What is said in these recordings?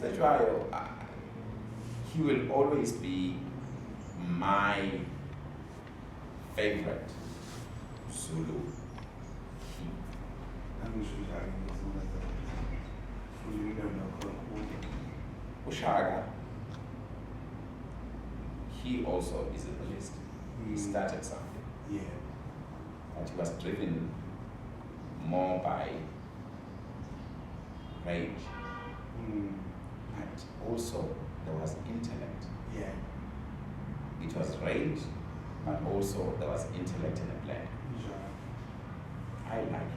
uCetshwayo, he will always be my favorite Zulu king. uShaka, he also is in the list. He started something. Yeah. But he was driven more by rage. But also there was intellect. Yeah. It was rage, but also there was intellect in the blend. I like it.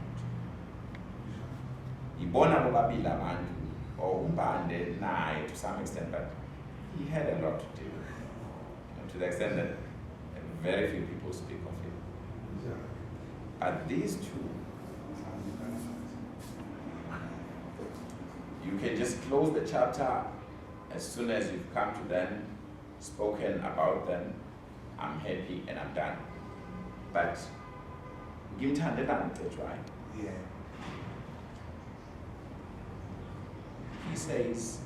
Ibona bobabili abantu or umbande naye to some extent, but he had a lot to do. To the extent that very few people speak of him. But these two, you can just close the chapter as soon as you've come to them, spoken about them. I'm happy and I'm done. But ngimthandela uCetshwayo. Yeah. He says,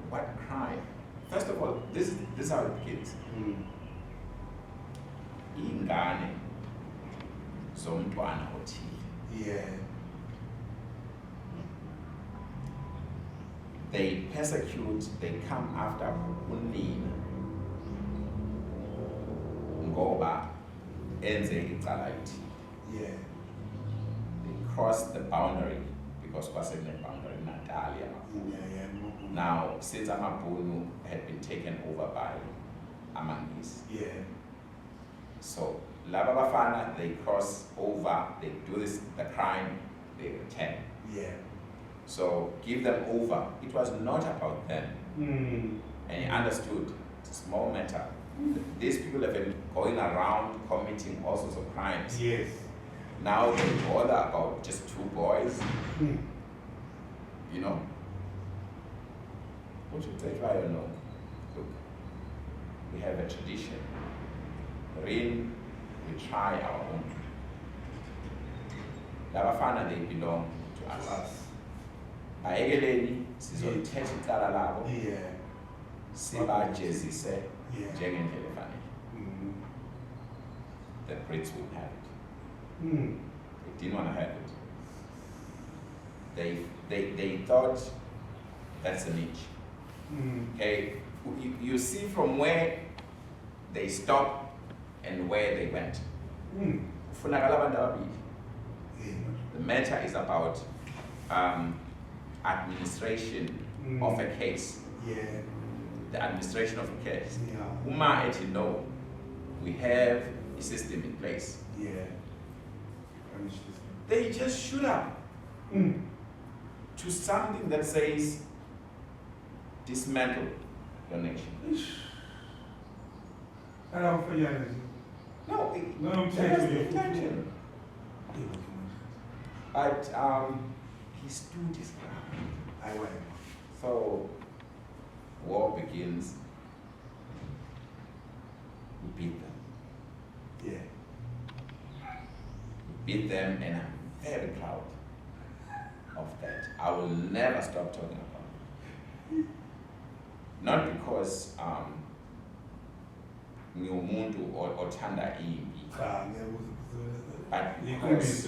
what crime? First of all, this is how it begins. Ingane zomntwana othile. Yeah. They persecute, they come after unina ngoba enze icala ithile. Yeah. They cross the boundary because kwase ne boundary Natalia. Yeah. Now, since Amabunu had been taken over by Amangis, Yeah. so laba bafana, they cross over, they do this, the crime, they return. Yeah. So give them over. It was not about them. And he understood it's a small matter. These people have been going around committing all sorts of crimes. Yes. Now they bother about just two boys. You know? What should uCetshwayo know? Look, we have a tradition. We try our own. Labafana, they belong to us. Ayekeleni sizolithetha icala labo. Yeah. Sibajezise Yeah. njengendlela efanele. The Brits will have it. They didn't want to have it. They thought that's a niche. Okay, you see from where they stopped and where they went. Kufunakala abantu ababili. The matter is about administration of a case. Yeah. The administration of a case. Yeah. Uma ethi no, we have a system in place. Yeah. They just shoot up to something that says dismantle your nation. No, that's the intention. But he stood his ground. I went. So war begins. We beat them. Yeah. We beat them, and I'm very proud of that. I will never stop talking about it. Not because ngiwumuntu othanda impi, but because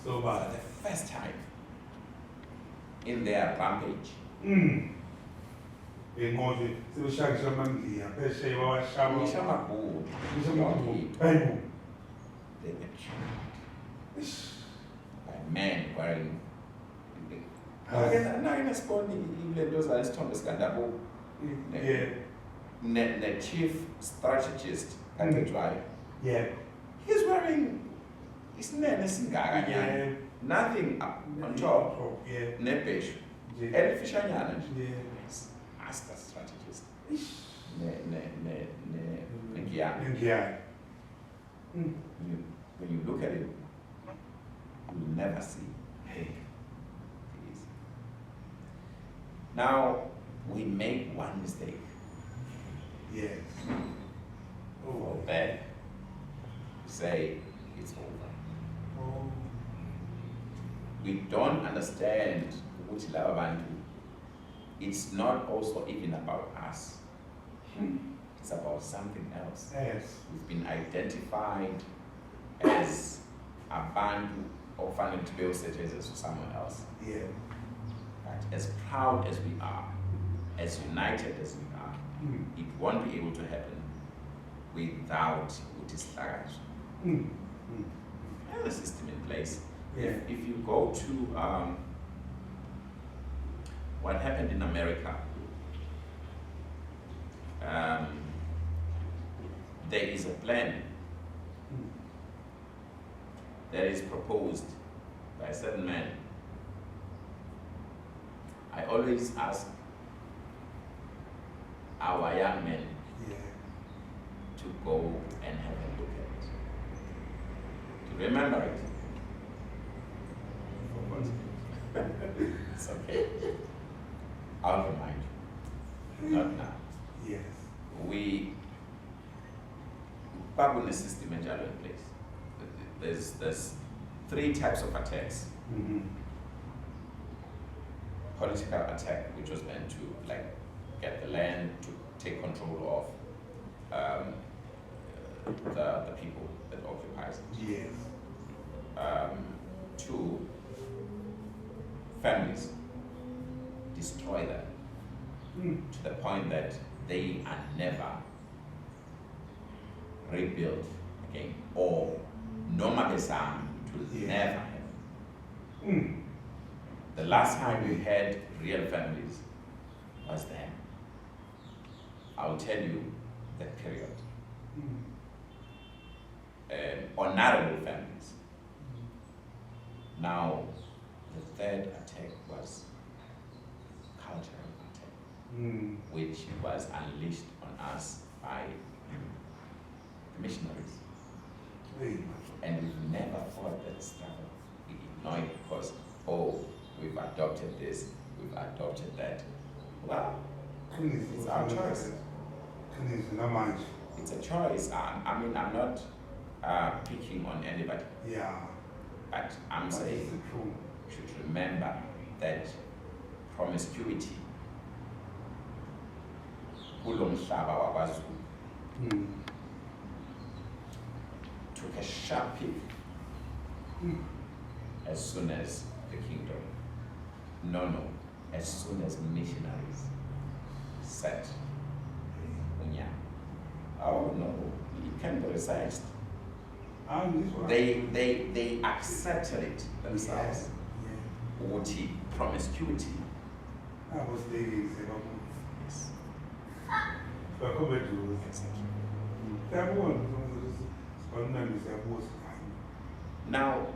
so for the first time in their rampage, iNkosi sebeshakisha amandla phesheya bawashaba ngisho amabhulu, Bible. they were killed by men wearing nakinesponi ilento zalisithombe sikandabo the chief strategist kaCetshwayo. Yeah. He's wearing isinene singakanyana, nothing up on top, Yeah. nebheshu elifishanyana nje. Yeah. Master strategist. Ngiyana. Yeah. When you look at it, you'll never see. Hey, please. Now we make one mistake. Yes. Or bad. Say it's over. We don't understand ukuthi laba bantu it's not also even about us. It's about something else. Yes. We've been identified as abantu ofanele to be uCetshwayo to someone else. Yeah. Right? As proud as we are, as united as we are, it won't be able to happen without utislakazo. There's a system in place. Yeah. If you go to what happened in America, there is a plan that is proposed by a certain man. I always ask our young men to go and have a look at it, to remember it. It's okay. I'll remind you. Not now. Yes. We have a system in place. There's 3 types of attacks. Political attack, which was meant to get the land, to take control of the people that occupies it. Yes. 2, families, destroy them to the point that they are never rebuilt again, or nomabesam to never happen. The last time we had real families was then. I'll tell you that period. Honorable families. Now, the 3rd attack was cultural attack, which was unleashed on us by the missionaries. And we've never fought that struggle. We ignore it because, we've adopted this, we've adopted that. Well, it's our choice. It's a choice. I mean, I'm not picking on anybody. Yeah. But I'm saying we should remember that promiscuity took a sharp peak as soon as the kingdom. No, as soon as missionaries set Unya. Oh no, it can be resized. They accepted it themselves. Uti promiscuity. Yes. Now,